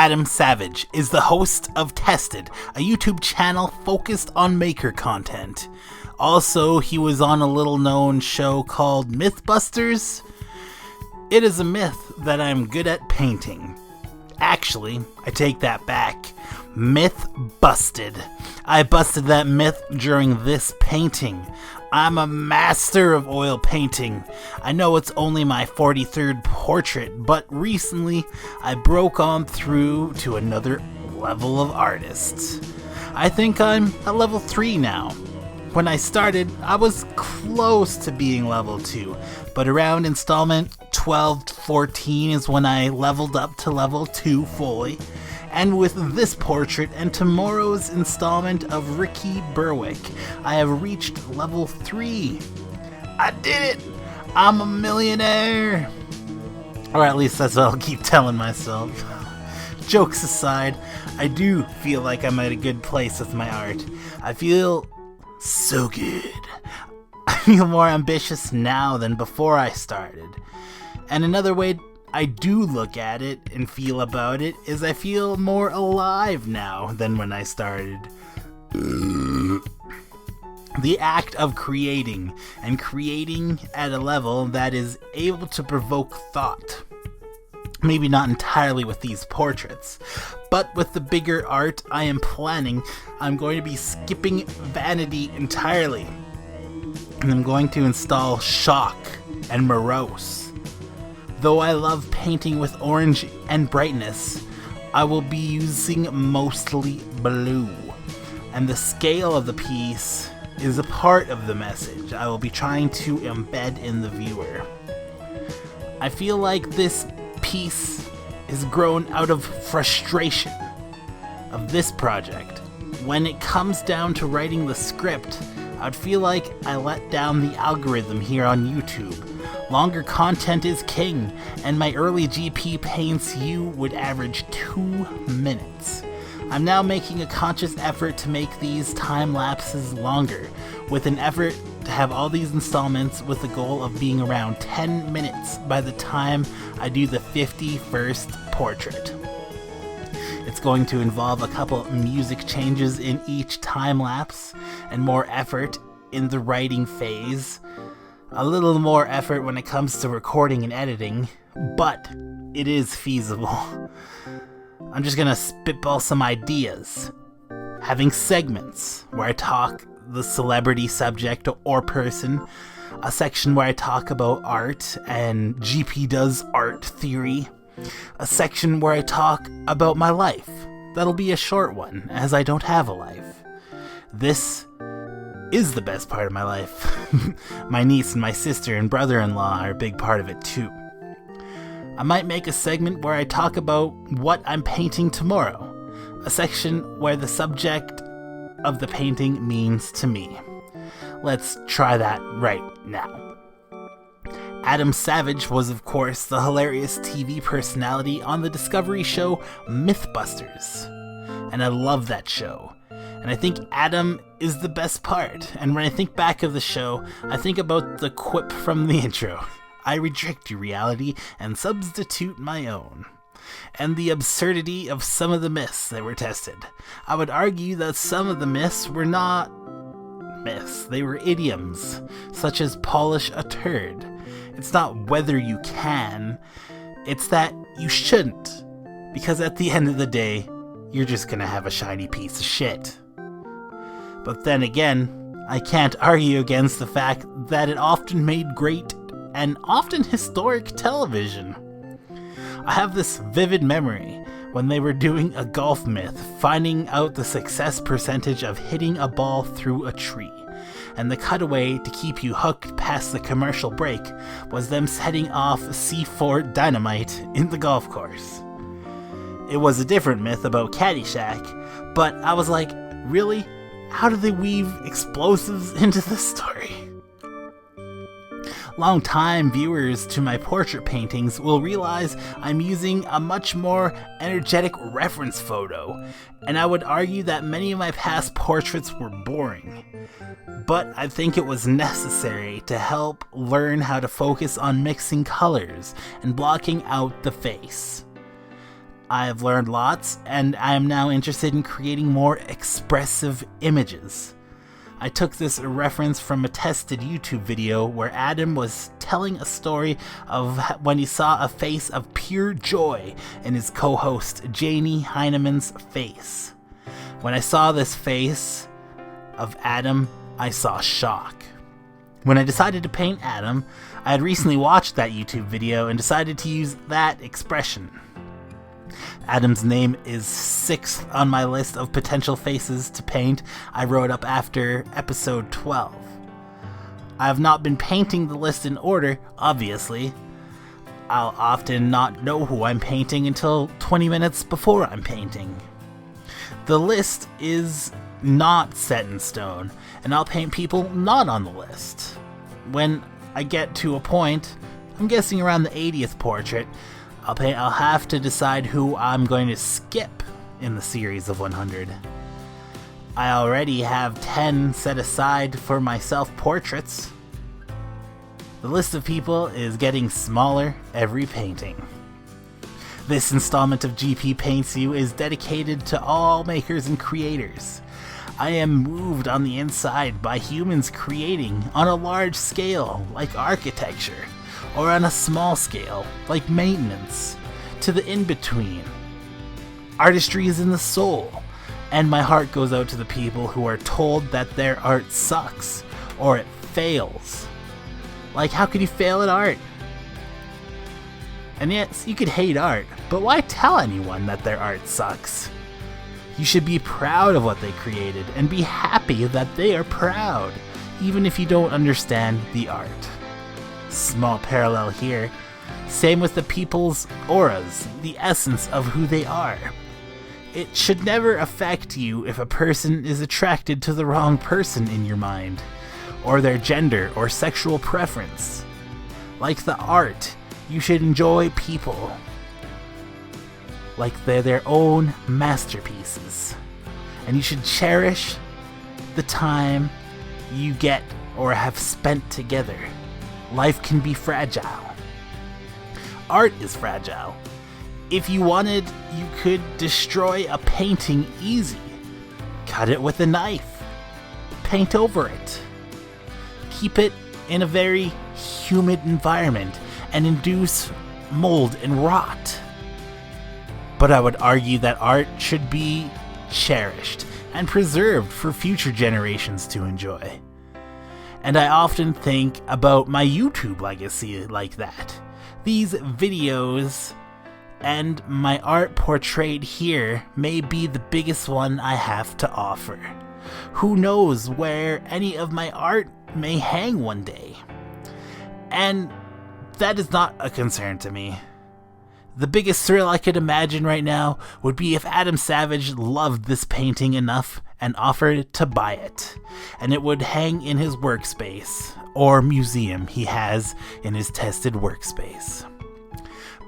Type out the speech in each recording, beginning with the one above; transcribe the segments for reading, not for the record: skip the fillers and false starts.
Adam Savage is the host of Tested, a YouTube channel focused on maker content. Also, he was on a little-known show called Mythbusters. It is a myth that I'm good at painting. Actually, I take that back. Myth busted. I busted that myth during this painting. I'm a master of oil painting. I know it's only my 43rd portrait, but recently I broke on through to another level of artist. I think I'm at level 3 now. When I started, I was close to being level 2, but around installment 12-14 is when I leveled up to level 2 fully. And with this portrait and tomorrow's installment of Ricky Berwick, I have reached level 3. I did it! I'm a millionaire! Or at least that's what I'll keep telling myself. Jokes aside, I do feel like I'm at a good place with my art. I feel so good. I feel more ambitious now than before I started. And another way I do look at it and feel about it is I feel more alive now than when I started. The act of creating, and creating at a level that is able to provoke thought. Maybe not entirely with these portraits, but with the bigger art I am planning, I'm going to be skipping vanity entirely. And I'm going to install shock and morose. Though I love painting with orange and brightness, I will be using mostly blue. And the scale of the piece is a part of the message I will be trying to embed in the viewer. I feel like this piece is grown out of frustration of this project. When it comes down to writing the script, I'd feel like I let down the algorithm here on YouTube. Longer content is king, and my early GP paints you would average 2 minutes. I'm now making a conscious effort to make these time lapses longer, with an effort to have all these installments with the goal of being around 10 minutes by the time I do the 51st portrait. It's going to involve a couple music changes in each time lapse, and more effort in the writing phase. A little more effort when it comes to recording and editing, but it is feasible. I'm just gonna spitball some ideas. Having segments where I talk the celebrity subject or person, a section where I talk about art and GP does art theory, a section where I talk about my life. That'll be a short one, as I don't have a life. This is the best part of my life. My niece and my sister and brother-in-law are a big part of it too. I might make a segment where I talk about what I'm painting tomorrow, a section where the subject of the painting means to me. Let's try that right now. Adam Savage was, of course, the hilarious TV personality on the Discovery show Mythbusters, and I love that show. And I think Adam is the best part. And when I think back of the show, I think about the quip from the intro. I reject your reality and substitute my own. And the absurdity of some of the myths that were tested. I would argue that some of the myths were not myths. They were idioms, such as polish a turd. It's not whether you can, it's that you shouldn't. Because at the end of the day, you're just gonna have a shiny piece of shit. But then again, I can't argue against the fact that it often made great and often historic television. I have this vivid memory when they were doing a golf myth, finding out the success percentage of hitting a ball through a tree. And the cutaway to keep you hooked past the commercial break was them setting off C4 dynamite in the golf course. It was a different myth about Caddyshack, but I was like, really? How do they weave explosives into this story? Long-time viewers to my portrait paintings will realize I'm using a much more energetic reference photo, and I would argue that many of my past portraits were boring. But I think it was necessary to help learn how to focus on mixing colors and blocking out the face. I have learned lots, and I am now interested in creating more expressive images. I took this reference from a tested YouTube video where Adam was telling a story of when he saw a face of pure joy in his co-host Janie Heinemann's face. When I saw this face of Adam, I saw shock. When I decided to paint Adam, I had recently watched that YouTube video and decided to use that expression. Adam's name is 6th on my list of potential faces to paint I wrote up after episode 12. I have not been painting the list in order, obviously. I'll often not know who I'm painting until 20 minutes before I'm painting. The list is not set in stone, and I'll paint people not on the list. When I get to a point, I'm guessing around the 80th portrait, I'll have to decide who I'm going to skip in the series of 100. I already have 10 set aside for my self-portraits. The list of people is getting smaller every painting. This installment of GP Paints You is dedicated to all makers and creators. I am moved on the inside by humans creating on a large scale, like architecture, or on a small scale, like maintenance, to the in-between. Artistry is in the soul, and my heart goes out to the people who are told that their art sucks, or it fails. Like, how could you fail at art? And yes, you could hate art, but why tell anyone that their art sucks? You should be proud of what they created, and be happy that they are proud, even if you don't understand the art. Small parallel here. Same with the people's auras, the essence of who they are. It should never affect you if a person is attracted to the wrong person in your mind, or their gender or sexual preference. Like the art, you should enjoy people like they're their own masterpieces, and you should cherish the time you get or have spent together. Life can be fragile. Art is fragile. If you wanted, you could destroy a painting easy. Cut it with a knife. Paint over it. Keep it in a very humid environment and induce mold and rot. But I would argue that art should be cherished and preserved for future generations to enjoy. And I often think about my YouTube legacy like that. These videos and my art portrayed here may be the biggest one I have to offer. Who knows where any of my art may hang one day? And that is not a concern to me. The biggest thrill I could imagine right now would be if Adam Savage loved this painting enough and offered to buy it, and it would hang in his workspace, or museum he has in his tested workspace.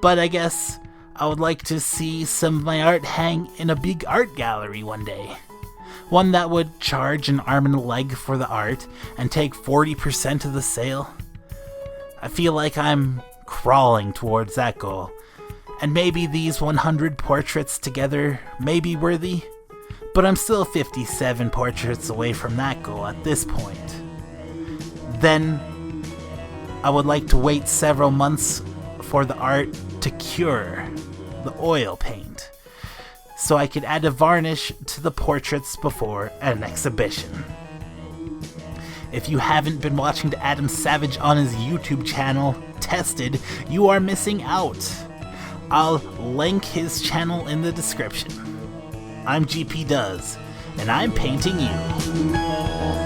But I guess I would like to see some of my art hang in a big art gallery one day. One that would charge an arm and a leg for the art and take 40% of the sale. I feel like I'm crawling towards that goal. And maybe these 100 portraits together may be worthy, but I'm still 57 portraits away from that goal at this point. Then, I would like to wait several months for the art to cure the oil paint, so I could add a varnish to the portraits before an exhibition. If you haven't been watching Adam Savage on his YouTube channel, Tested, you are missing out. I'll link his channel in the description. I'm GP Does, and I'm painting you.